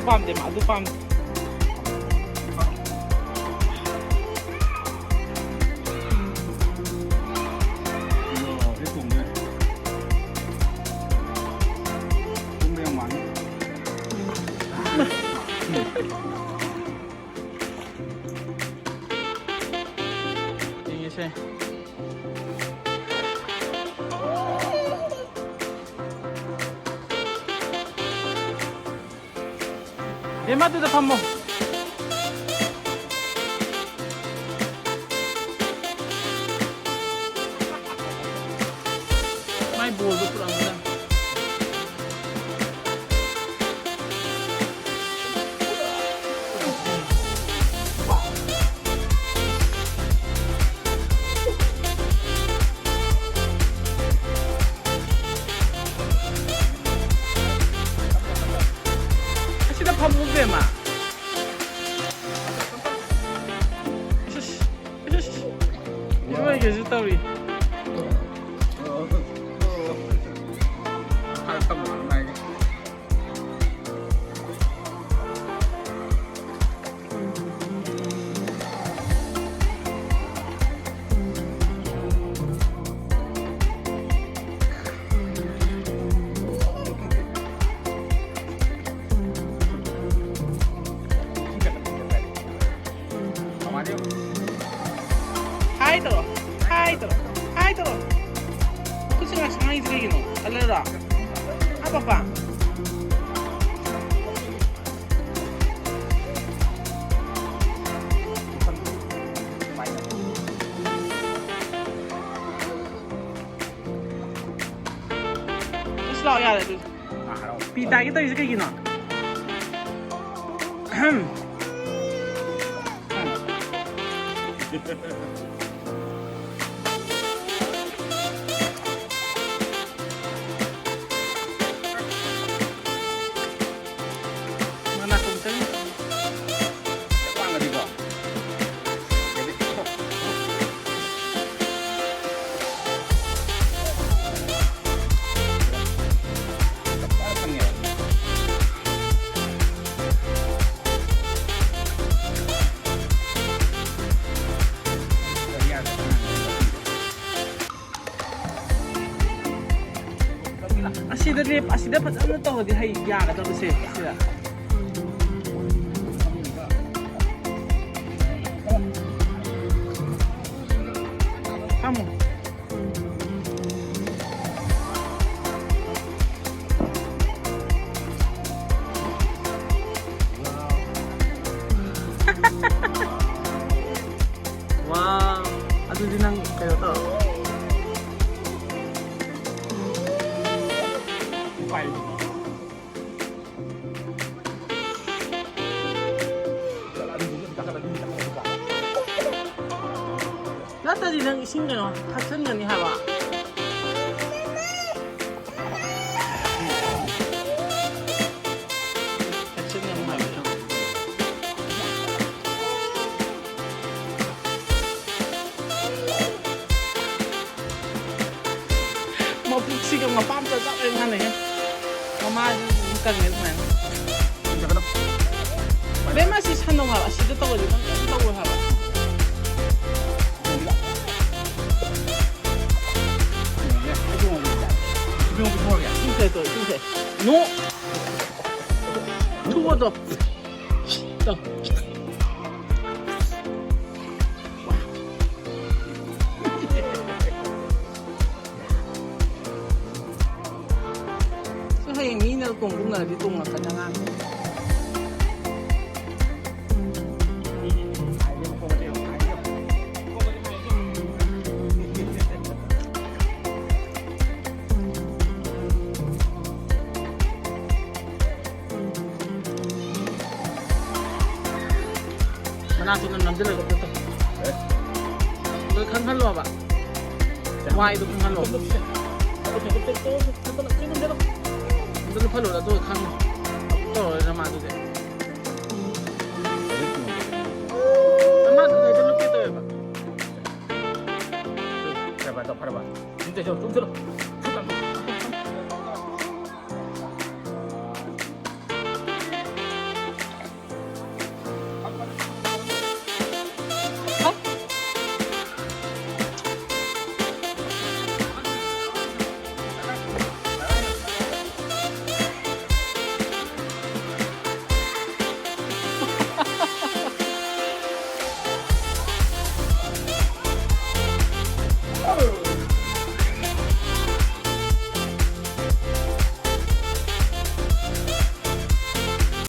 ꯄꯥꯝꯗꯦ ꯃꯥ ꯑꯗꯨ ꯄꯥꯝꯗꯦ ꯌꯦꯡꯉꯁꯦ 얘마두다 밥 먹. 많이 부어도 불안하다. 아시다 밥 먹게 마. 이거 이게 좋다 우리. 하이더러 하이더러 토치가 상황이 들리기노 알려라 아빠빠 토치 나와야 돼 비타기 또 있을 거기노 mana kuncen 아시다 파자는 또 어디 해 야가 또 세. Vamos. Wow, aduh dinang kayo to. 나도 이런 신경 학생년이 해봐. 학생년 해봐. 뭐 북치경 뭐 빰짜 짭 하네. 엄마 이까지 해보면. 내 맛이 찬동 해봐. 시드 떠가지고 떡을 해봐. 중세 노 투어도 또 선생님 미인을 공부나 리동나 가능한 Manatunan lang sila ito. Ito kan halo ba? Why ito kan halo? Ito halo na to kan. Ito naman ito. Naman ito lupit ito ba? Para ba? Hindi siya tumselo.